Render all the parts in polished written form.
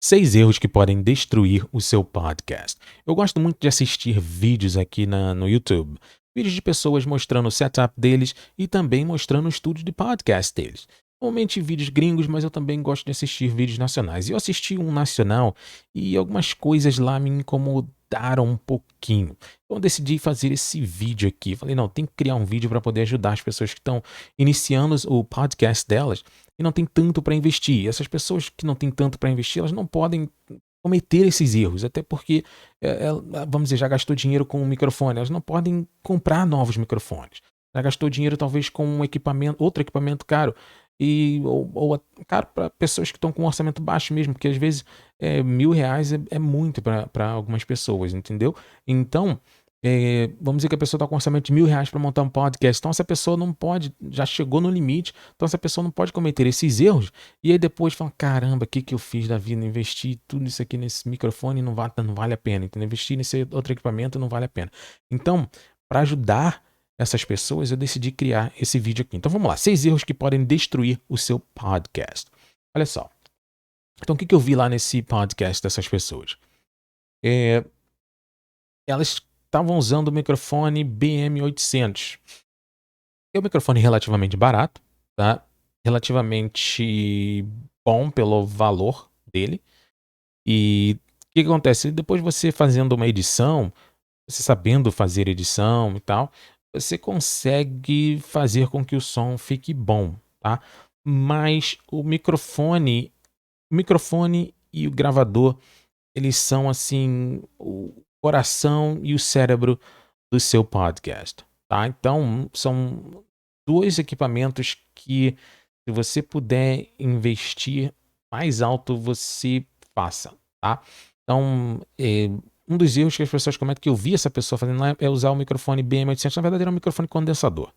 6 erros que podem destruir o seu podcast. Eu gosto muito de assistir vídeos aqui no YouTube. Vídeos de pessoas mostrando o setup deles e também mostrando o estúdio de podcast deles. Normalmente vídeos gringos, mas eu também gosto de assistir vídeos nacionais. Eu assisti um nacional e algumas coisas lá me incomodaram um pouquinho. Então eu decidi fazer esse vídeo aqui. Falei, não, tem que criar um vídeo para poder ajudar as pessoas que estão iniciando o podcast delas e não tem tanto para investir. E essas pessoas que não têm tanto para investir, elas não podem cometer esses erros, até porque, vamos dizer, já gastou dinheiro com um microfone, elas não podem comprar novos microfones. Já gastou dinheiro talvez com um equipamento, outro equipamento caro, ou caro para pessoas que estão com um orçamento baixo mesmo, porque às vezes R$ 1.000 é muito para algumas pessoas, entendeu? Então, vamos dizer que a pessoa está com um orçamento de R$ 1.000 para montar um podcast. Então essa pessoa não pode, já chegou no limite, então essa pessoa não pode cometer esses erros e aí depois fala, caramba, o que eu fiz da vida? Investi tudo isso aqui nesse microfone não vale a pena, então investir nesse outro equipamento não vale a pena. Então, para ajudar essas pessoas, eu decidi criar esse vídeo aqui. Então vamos lá, 6 erros que podem destruir o seu podcast. Olha só. Então o que eu vi lá nesse podcast dessas pessoas? Elas estavam usando o microfone BM800. É um microfone relativamente barato, tá? Relativamente bom pelo valor dele. E o que acontece? Depois você fazendo uma edição, você sabendo fazer edição e tal, você consegue fazer com que o som fique bom, tá? Mas o microfone e o gravador, eles são assim o coração e o cérebro do seu podcast, tá? Então, são 2 equipamentos que, se você puder investir mais alto, você faça, tá? Então, um dos erros que as pessoas cometem, que eu vi essa pessoa fazendo lá, é usar o microfone BM800. Na verdade, era um microfone condensador.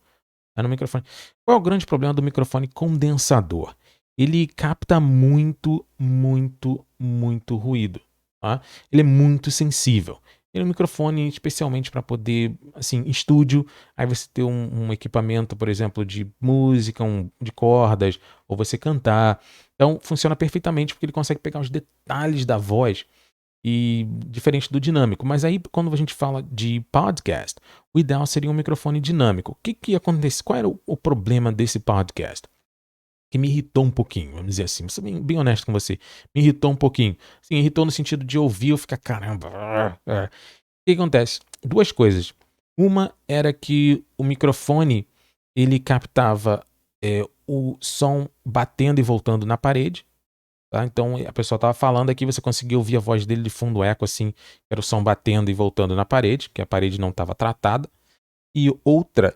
Era um microfone. Qual é o grande problema do microfone condensador? Ele capta muito, muito, muito ruído, tá? Ele é muito sensível. Ele é um microfone especialmente para poder, assim, em estúdio, aí você ter um equipamento, por exemplo, de música, de cordas, ou você cantar. Então, funciona perfeitamente porque ele consegue pegar os detalhes da voz e diferente do dinâmico. Mas aí, quando a gente fala de podcast, o ideal seria um microfone dinâmico. O que acontece? Qual era o problema desse podcast? Que me irritou um pouquinho, vamos dizer assim. Vou ser bem honesto com você. Me irritou um pouquinho. Sim, irritou no sentido de ouvir eu ficar, caramba. O que acontece? 2 coisas. Uma era que o microfone, ele captava o som batendo e voltando na parede. Tá? Então a pessoa estava falando aqui, você conseguia ouvir a voz dele de fundo eco, assim, era o som batendo e voltando na parede, que a parede não estava tratada. E outra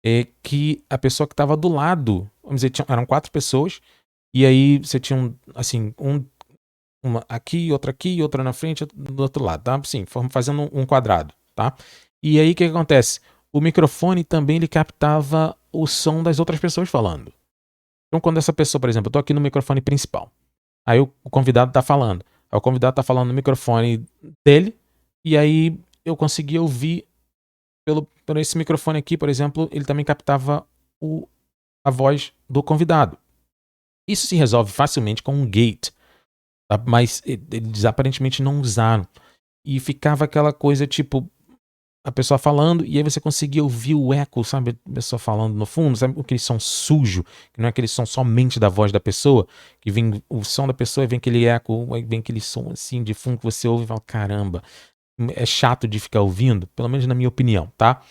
é que a pessoa que estava do lado, vamos dizer, eram 4 pessoas, e aí você tinha uma aqui, outra na frente, do outro lado, tá? Sim, fazendo um quadrado, tá? E aí o que acontece? O microfone também ele captava o som das outras pessoas falando. Então quando essa pessoa, por exemplo, eu tô aqui no microfone principal, aí o convidado tá falando, aí o convidado tá falando no microfone dele, e aí eu conseguia ouvir por esse microfone aqui, por exemplo, ele também captava a voz do convidado. Isso se resolve facilmente com um gate, tá? Mas eles aparentemente não usaram. E ficava aquela coisa tipo, a pessoa falando, e aí você conseguia ouvir o eco, sabe? A pessoa falando no fundo, sabe? Aquele som sujo, que não é aquele som somente da voz da pessoa, que vem o som da pessoa e vem aquele eco, aí vem aquele som assim de fundo que você ouve e fala, caramba, é chato de ficar ouvindo, pelo menos na minha opinião, tá?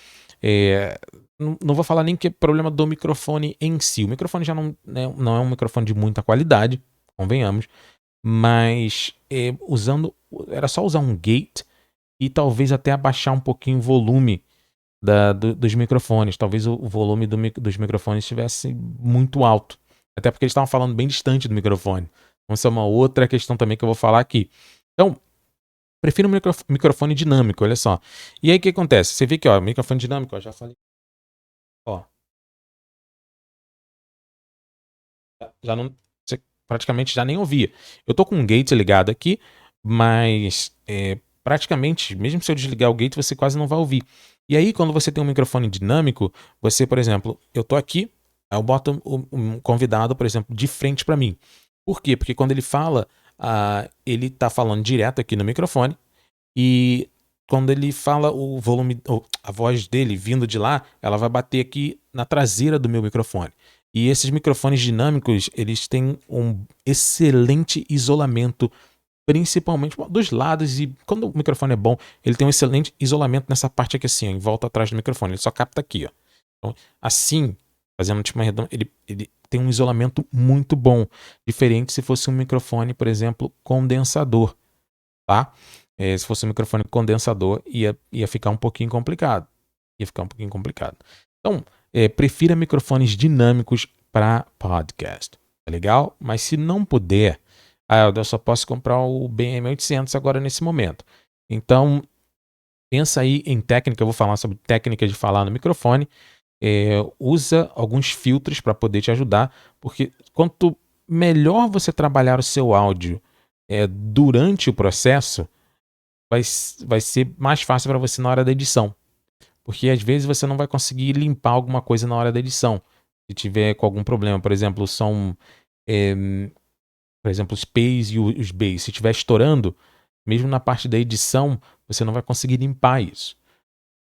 Não vou falar nem que é problema do microfone em si. O microfone já não é um microfone de muita qualidade, convenhamos, mas era só usar um gate e talvez até abaixar um pouquinho o volume dos microfones. Talvez o volume dos microfones estivesse muito alto, até porque eles estavam falando bem distante do microfone. Então essa é uma outra questão também que eu vou falar aqui. Então, prefiro um microfone dinâmico, olha só. E aí o que acontece? Você vê que, ó, microfone dinâmico, ó, já falei. Ó, já não, você praticamente já nem ouvia. Eu tô com um gate ligado aqui, mas praticamente, mesmo se eu desligar o gate, você quase não vai ouvir. E aí, quando você tem um microfone dinâmico, você, por exemplo, eu tô aqui, aí eu boto um convidado, por exemplo, de frente para mim. Por quê? Porque quando ele fala, ele está falando direto aqui no microfone e quando ele fala o volume, a voz dele vindo de lá, ela vai bater aqui na traseira do meu microfone. E esses microfones dinâmicos, eles têm um excelente isolamento, principalmente dos lados, e quando o microfone é bom, ele tem um excelente isolamento nessa parte aqui assim, ó, em volta atrás do microfone, ele só capta aqui, ó. Então, assim, fazendo tipo uma redonda, ele tem um isolamento muito bom, diferente se fosse um microfone, por exemplo, condensador, tá? Se fosse um microfone condensador, ia ficar um pouquinho complicado. Ia ficar um pouquinho complicado. Então, prefira microfones dinâmicos para podcast, tá legal? Mas se não puder, eu só posso comprar o BM800 agora nesse momento. Então, pensa aí em técnica, eu vou falar sobre técnica de falar no microfone. Usa alguns filtros para poder te ajudar, porque quanto melhor você trabalhar o seu áudio durante o processo, vai ser mais fácil para você na hora da edição. Porque às vezes você não vai conseguir limpar alguma coisa na hora da edição. Se tiver com algum problema, por exemplo, o som, por exemplo, os P's e os B's, se estiver estourando, mesmo na parte da edição, você não vai conseguir limpar isso.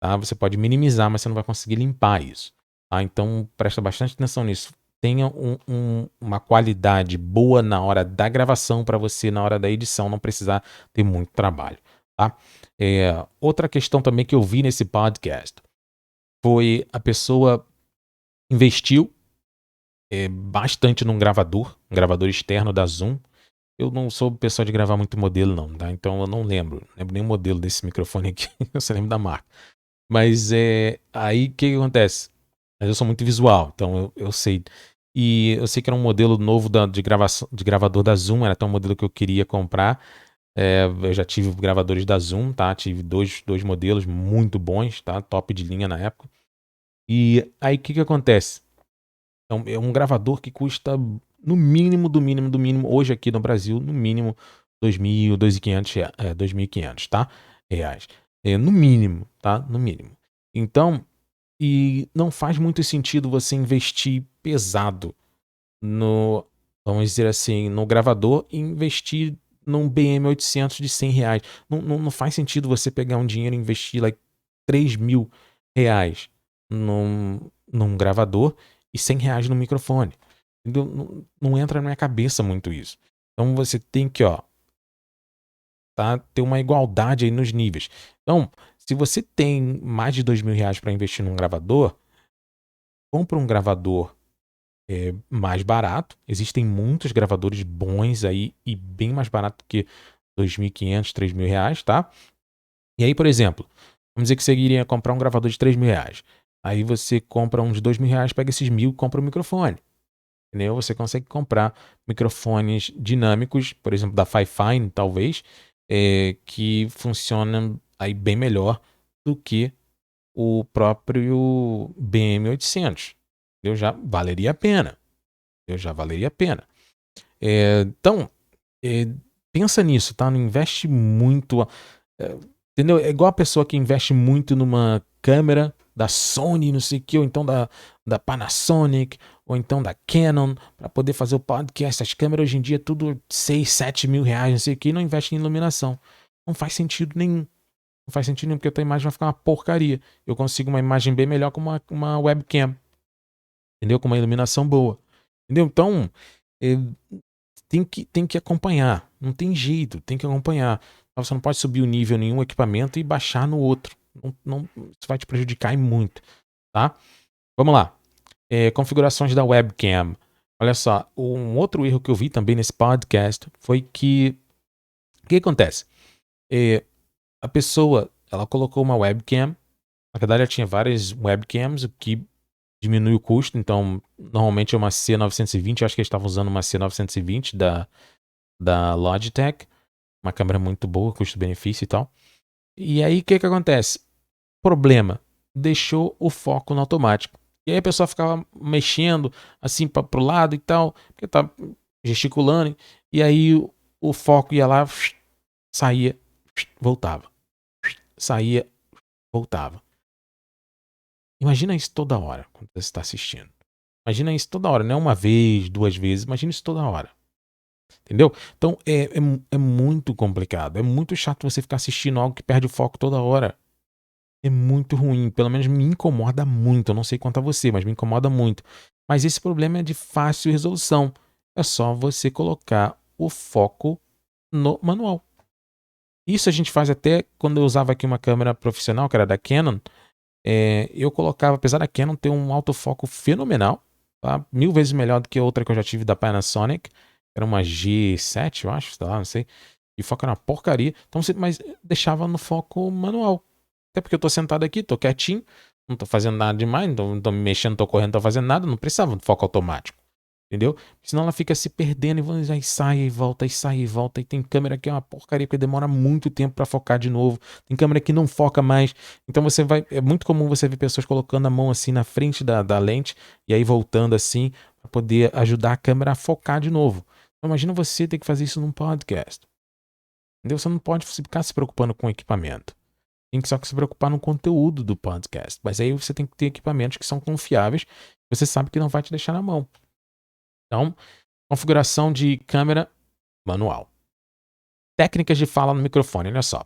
Tá? Você pode minimizar, mas você não vai conseguir limpar isso. Tá? Então presta bastante atenção nisso. Tenha uma qualidade boa na hora da gravação para você, na hora da edição, não precisar ter muito trabalho. Tá? Outra questão também que eu vi nesse podcast foi a pessoa investiu bastante num um gravador externo da Zoom. Eu não sou pessoa de gravar muito modelo não, tá? Então eu não lembro nem o modelo desse microfone aqui, eu só lembro da marca. Mas aí o que acontece? Mas eu sou muito visual, então eu sei. E eu sei que era um modelo novo de gravador da Zoom, era até um modelo que eu queria comprar. Eu já tive gravadores da Zoom, tá? Tive dois modelos muito bons, tá? Top de linha na época. E aí o que acontece? Então, é um gravador que custa no mínimo, do mínimo, do mínimo, hoje aqui no Brasil, no mínimo R$ 2.500, tá? Reais. No mínimo, tá? No mínimo. Então, e não faz muito sentido você investir pesado no, vamos dizer assim, no gravador e investir num BM800 de R$ 100. Não faz sentido você pegar um dinheiro e investir like R$ 3.000 num gravador e R$ 100 no microfone. Entendeu? Não entra na minha cabeça muito isso. Então você tem que, ter uma igualdade aí nos níveis. Então, se você tem mais de R$ 2.000 para investir num gravador, compra um gravador mais barato. Existem muitos gravadores bons aí e bem mais barato que R$ 2.500, R$ 3.000, tá? E aí, por exemplo, vamos dizer que você iria comprar um gravador de R$ 3.000. Aí você compra uns R$ 2.000, pega esses 1.000 e compra um microfone. Entendeu? Você consegue comprar microfones dinâmicos, por exemplo, da Fifine, talvez, que funcionam aí bem melhor do que o próprio BM800. Eu já valeria a pena. Já valeria a pena. Então, pensa nisso, tá? Não investe muito. Entendeu? É igual a pessoa que investe muito numa câmera da Sony, não sei o que, ou então da Panasonic, ou então da Canon, para poder fazer o podcast. As câmeras hoje em dia, tudo 6, 7 mil reais, não sei o que, e não investe em iluminação. Não faz sentido nenhum. Não faz sentido nenhum, porque a tua imagem vai ficar uma porcaria. Eu consigo uma imagem bem melhor com uma webcam. Entendeu? Com uma iluminação boa. Entendeu? Então, tem que acompanhar. Não tem jeito, tem que acompanhar. Você não pode subir o nível em nenhum equipamento e baixar no outro. Isso vai te prejudicar muito, tá? Vamos lá. Configurações da webcam. Olha só, um outro erro que eu vi também nesse podcast foi que o que acontece? A pessoa, ela colocou uma webcam. Na verdade, ela tinha várias webcams, o que diminui o custo. Então, normalmente é uma C920. Eu acho que eles estavam usando uma C920 da Logitech. Uma câmera muito boa, custo-benefício e tal. E aí, o que acontece? Problema, deixou o foco no automático. E aí a pessoa ficava mexendo assim pro lado e tal, porque tá gesticulando. E aí o foco ia lá, saía, voltava. Saía, voltava. Imagina isso toda hora, quando você está assistindo. Imagina isso toda hora, não é uma vez, duas vezes. Imagina isso toda hora. Entendeu? Então é muito complicado. É muito chato você ficar assistindo algo que perde o foco toda hora. É muito ruim. Pelo menos me incomoda muito. Eu não sei quanto a você, mas me incomoda muito. Mas esse problema é de fácil resolução. É só você colocar o foco no manual. Isso a gente faz até quando eu usava aqui uma câmera profissional, que era da Canon. Eu colocava, apesar da Canon ter um autofoco fenomenal, tá? 1000 vezes melhor do que outra que eu já tive da Panasonic. Era uma G7, eu acho, sei lá, não sei. E foca na porcaria. Então, mas deixava no foco manual. Até porque eu tô sentado aqui, tô quietinho, não tô fazendo nada demais, não tô me mexendo, não tô correndo, não tô fazendo nada, não precisava de foco automático. Entendeu? Senão ela fica se perdendo e aí sai e volta, e sai e volta. E tem câmera que é uma porcaria, porque demora muito tempo pra focar de novo. Tem câmera que não foca mais. Então você vai. É muito comum você ver pessoas colocando a mão assim na frente da lente e aí voltando assim pra poder ajudar a câmera a focar de novo. Então, imagina você ter que fazer isso num podcast. Entendeu? Você não pode ficar se preocupando com o equipamento. Tem que só se preocupar no conteúdo do podcast. Mas aí você tem que ter equipamentos que são confiáveis. Você sabe que não vai te deixar na mão. Então, configuração de câmera manual. Técnicas de fala no microfone, olha só.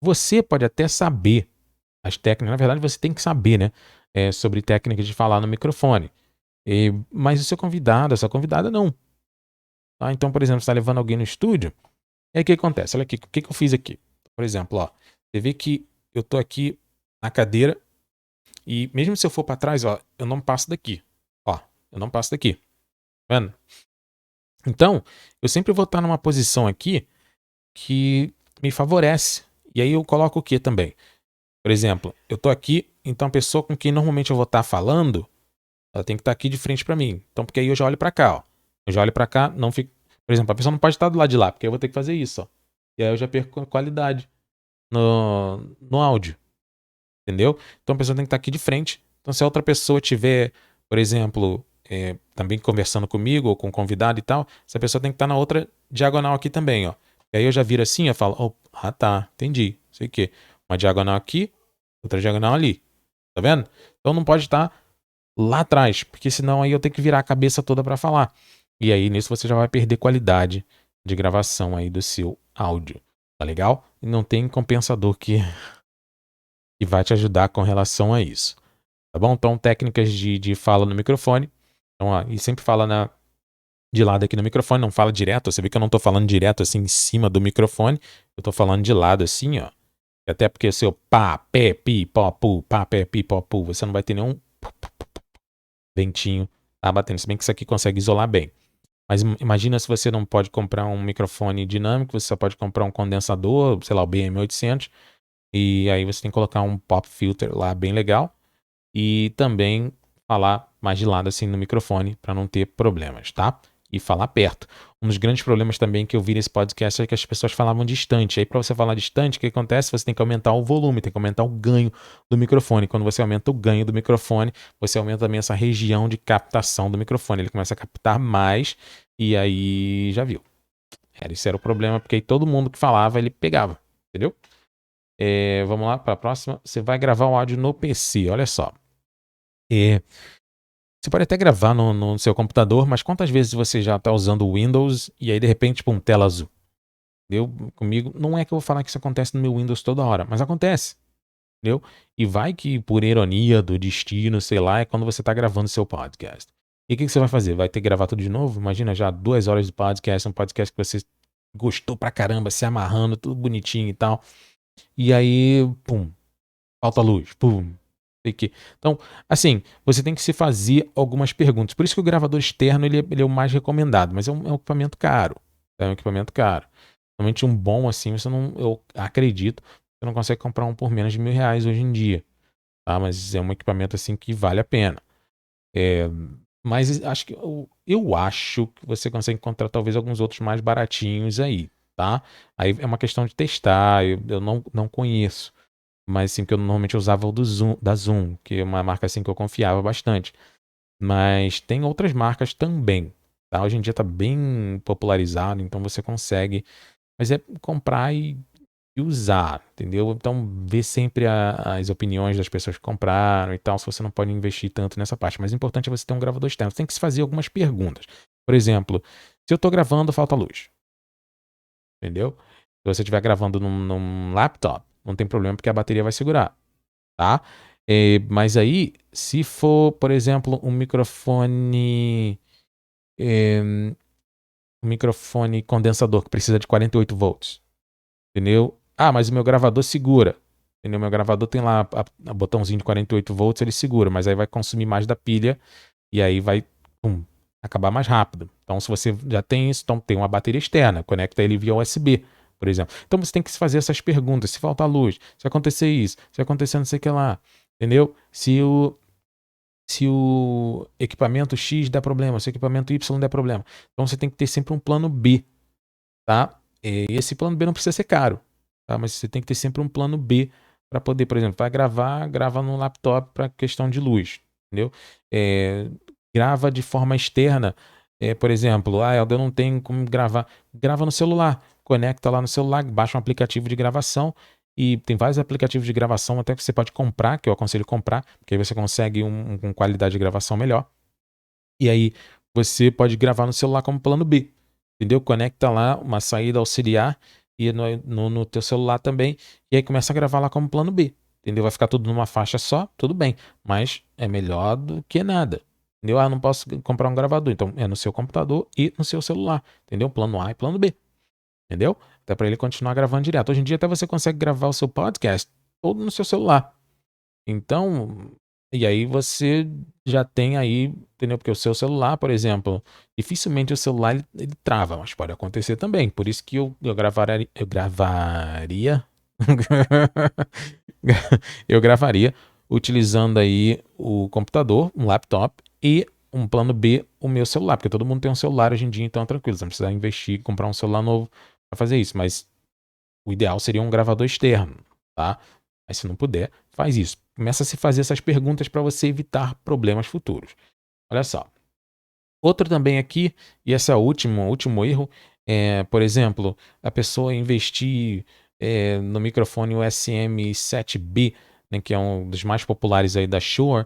Você pode até saber as técnicas, na verdade você tem que saber, né? Sobre técnicas de falar no microfone. Mas o seu convidado, a sua convidada não. Tá? Então, por exemplo, você está levando alguém no estúdio, e aí o que acontece? Olha aqui, o que eu fiz aqui? Por exemplo, ó, você vê que eu tô aqui na cadeira e mesmo se eu for para trás, ó, eu não passo daqui. Ó, eu não passo daqui. Tá vendo? Então, eu sempre vou estar numa posição aqui que me favorece. E aí eu coloco o que também? Por exemplo, eu tô aqui, então a pessoa com quem normalmente eu vou estar falando, ela tem que estar aqui de frente para mim. Então, porque aí eu já olho para cá, ó. Eu já olho para cá, não fico. Por exemplo, a pessoa não pode estar do lado de lá, porque eu vou ter que fazer isso, ó. E aí eu já perco a qualidade no áudio, entendeu? Então a pessoa tem que estar aqui de frente. Então, se a outra pessoa tiver, por exemplo, também conversando comigo ou com um convidado e tal, essa pessoa tem que estar na outra diagonal aqui também, ó. E aí eu já viro assim, eu falo, tá, entendi, sei o quê. Uma diagonal aqui, outra diagonal ali. Tá vendo? Então não pode estar lá atrás, porque senão aí eu tenho que virar a cabeça toda para falar. E aí nisso você já vai perder qualidade de gravação aí do seu áudio. Tá legal? E não tem compensador que vai te ajudar com relação a isso. Tá bom? Então técnicas de fala no microfone. Então, ó, e sempre fala de lado aqui no microfone, não fala direto. Você vê que eu não tô falando direto assim em cima do microfone. Eu tô falando de lado assim, ó. Até porque o seu pá, pé, pi, pó, pu, pá, pé, pi, pó, pu, você não vai ter nenhum ventinho tá batendo. Se bem que isso aqui consegue isolar bem. Mas imagina se você não pode comprar um microfone dinâmico, você só pode comprar um condensador, sei lá, o BM800. E aí você tem que colocar um pop filter lá bem legal. E também falar mais de lado assim no microfone para não ter problemas, tá? E falar perto. Um dos grandes problemas também que eu vi nesse podcast é que as pessoas falavam distante. Aí para você falar distante, o que acontece? Você tem que aumentar o volume, tem que aumentar o ganho do microfone. Quando você aumenta o ganho do microfone, você aumenta também essa região de captação do microfone. Ele começa a captar mais e aí já viu. Esse era o problema, porque aí todo mundo que falava, ele pegava, entendeu? Vamos lá para a próxima. Você vai gravar o áudio no PC, olha só. Você pode até gravar no seu computador, mas quantas vezes você já está usando o Windows e aí de repente, tipo, tela azul? Entendeu? Comigo, não é que eu vou falar que isso acontece no meu Windows toda hora, mas acontece, entendeu? E vai que, por ironia do destino, sei lá, é quando você está gravando seu podcast. E o que você vai fazer? Vai ter que gravar tudo de novo? Imagina já 2 horas de podcast, um podcast que você gostou pra caramba, se amarrando, tudo bonitinho e tal. E aí, pum, falta luz, pum, sei que. Então, assim, você tem que se fazer algumas perguntas. Por isso que o gravador externo ele é o mais recomendado, mas é um equipamento caro. É um equipamento caro. Realmente um bom assim, você não, eu acredito, você não consegue comprar um por menos de R$ 1.000 hoje em dia, tá? Mas é um equipamento assim que vale a pena. Mas acho que eu acho que você consegue encontrar talvez alguns outros mais baratinhos aí, tá? Aí é uma questão de testar. Eu não conheço. Mas assim, que eu normalmente usava o da Zoom, que é uma marca assim que eu confiava bastante. Mas tem outras marcas também, tá? Hoje em dia tá bem popularizado, então você consegue. Mas é comprar e usar, entendeu? Então vê sempre as opiniões das pessoas que compraram e tal, se você não pode investir tanto nessa parte. Mas o importante é você ter um gravador externo. Você tem que se fazer algumas perguntas. Por exemplo, Se eu tô gravando, falta luz. Entendeu? Se você estiver gravando num laptop, não tem problema porque a bateria vai segurar, tá? Mas aí, se for, por exemplo, um microfone condensador que precisa de 48 volts, entendeu? Ah, mas o meu gravador segura, entendeu? Meu gravador tem lá a botãozinho de 48 volts, ele segura, mas aí vai consumir mais da pilha e aí vai acabar mais rápido. Então, se você já tem isso, então tem uma bateria externa, conecta ele via USB, por exemplo. Então, você tem que se fazer essas perguntas. Se faltar luz, se acontecer isso, se acontecer não sei o que lá, entendeu? Se o equipamento X der problema, se o equipamento Y der problema. Então, você tem que ter sempre um plano B, tá? E esse plano B não precisa ser caro, tá? Mas você tem que ter sempre um plano B para poder, por exemplo, vai grava no laptop para questão de luz, entendeu? Grava de forma externa, por exemplo, eu não tenho como gravar, grava no celular, conecta lá no celular, baixa um aplicativo de gravação e tem vários aplicativos de gravação até que você pode comprar, que eu aconselho comprar, porque aí você consegue com qualidade de gravação melhor. E aí você pode gravar no celular como plano B, entendeu? Conecta lá uma saída auxiliar e no teu celular também, e aí começa a gravar lá como plano B, entendeu? Vai ficar tudo numa faixa só, tudo bem, mas é melhor do que nada, entendeu? Não posso comprar um gravador, então é no seu computador e no seu celular, entendeu? Plano A e plano B, entendeu? Até para ele continuar gravando direto. Hoje em dia até você consegue gravar o seu podcast todo no seu celular. Então, e aí você já tem aí, entendeu? Porque o seu celular, por exemplo, dificilmente o celular ele trava, mas pode acontecer também. Por isso que eu gravaria eu gravaria utilizando aí o computador, um laptop e um plano B, o meu celular, porque todo mundo tem um celular hoje em dia, então é tranquilo, você não precisa investir, comprar um celular novo para fazer isso, mas o ideal seria um gravador externo, tá? Mas se não puder, faz isso. Começa a se fazer essas perguntas para você evitar problemas futuros. Olha só. Outro também aqui, e esse é o último erro, por exemplo, a pessoa investir no microfone USM7B, né, que é um dos mais populares aí da Shure.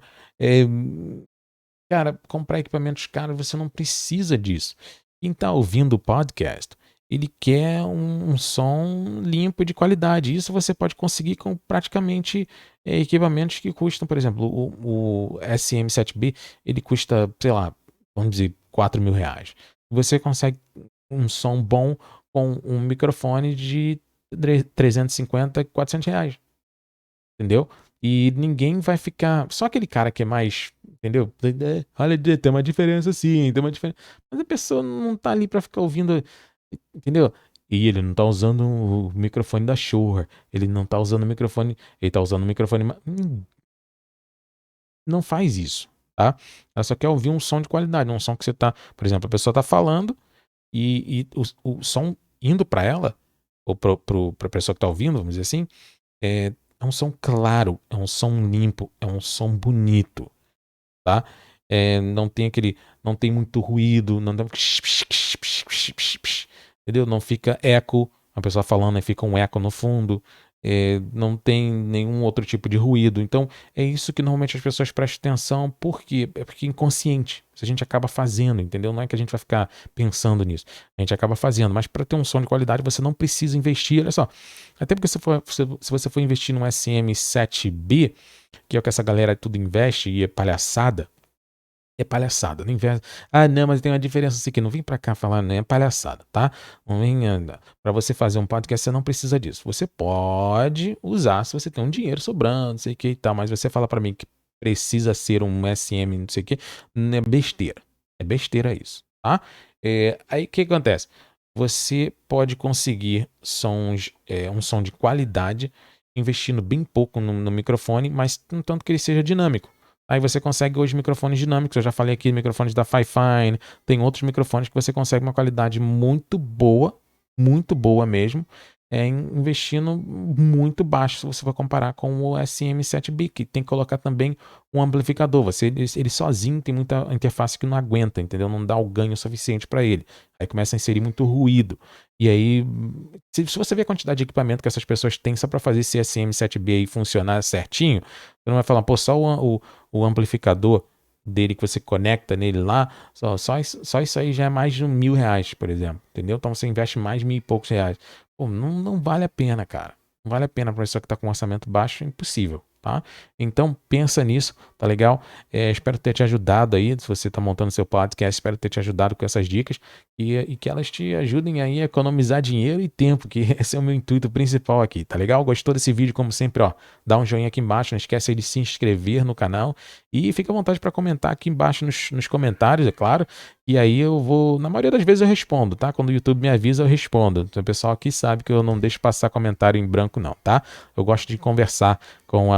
Cara, comprar equipamentos caros, você não precisa disso. Quem está ouvindo o podcast, ele quer um som limpo de qualidade. Isso você pode conseguir com praticamente equipamentos que custam, por exemplo, o SM7B, ele custa, sei lá, vamos dizer, R$ 4.000. Você consegue um som bom com um microfone de 350, R$ 400. Entendeu? E ninguém vai ficar. Só aquele cara que é mais. Entendeu? Olha, tem uma diferença sim, tem uma diferença. Mas a pessoa não tá ali pra ficar ouvindo. Entendeu? E ele não tá usando o microfone da Shure. Ele não tá usando o microfone. Ele tá usando o microfone. Não faz isso, tá? Ela só quer ouvir um som de qualidade. Um som que você tá. Por exemplo, a pessoa tá falando e o som indo pra ela, ou pra pessoa que tá ouvindo, vamos dizer assim, é um som claro, é um som limpo, é um som bonito, tá? Não tem muito ruído, não dá, entendeu? Não fica eco, a pessoa falando, aí fica um eco no fundo, não tem nenhum outro tipo de ruído. Então, é isso que normalmente as pessoas prestam atenção, porque é porque é inconsciente. Isso a gente acaba fazendo, entendeu? Não é que a gente vai ficar pensando nisso. A gente acaba fazendo, mas para ter um som de qualidade você não precisa investir, olha só. Até porque se você for investir num SM7B, que é o que essa galera tudo investe e é palhaçada, não investe. Ah, não, mas tem uma diferença assim que não vem pra cá falar, né? É palhaçada, tá? Não vem andar. Pra você fazer um podcast, você não precisa disso. Você pode usar se você tem um dinheiro sobrando, não sei o que e tal, mas você fala pra mim que precisa ser um SM, não sei o que, não é besteira. É besteira isso, tá? Aí o que acontece? Você pode conseguir um som de qualidade investindo bem pouco no microfone, mas tanto que ele seja dinâmico. Aí você consegue hoje microfones dinâmicos, eu já falei aqui microfones da Fifine, tem outros microfones que você consegue uma qualidade muito boa mesmo, investindo muito baixo se você for comparar com o SM7B, que tem que colocar também um amplificador. Ele sozinho tem muita interface que não aguenta, entendeu? Não dá o ganho suficiente para ele. Aí começa a inserir muito ruído. E aí, se você ver a quantidade de equipamento que essas pessoas têm só para fazer esse SM7B aí funcionar certinho, você não vai falar, pô, só o amplificador dele que você conecta nele lá, só isso aí já é mais de R$ 1.000, por exemplo, entendeu? Então você investe mais de 1.000 e poucos reais. Pô, não vale a pena, cara. Não vale a pena para pessoa que está com orçamento baixo, é impossível, tá? Então pensa nisso, tá legal? Espero ter te ajudado aí, se você está montando seu podcast, espero ter te ajudado com essas dicas e que elas te ajudem aí a economizar dinheiro e tempo, que esse é o meu intuito principal aqui, tá legal? Gostou desse vídeo, como sempre, ó, dá um joinha aqui embaixo, não esquece aí de se inscrever no canal e fica à vontade para comentar aqui embaixo nos comentários, é claro. E aí eu vou, na maioria das vezes eu respondo, tá? Quando o YouTube me avisa, eu respondo. Então, o pessoal aqui sabe que eu não deixo passar comentário em branco não, tá? Eu gosto de conversar com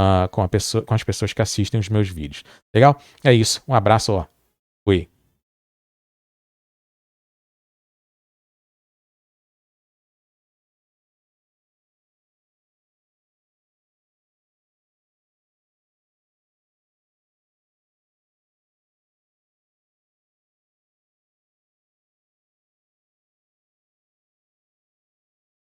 as pessoas que assistem os meus vídeos. Legal? É isso. Um abraço, ó. Fui.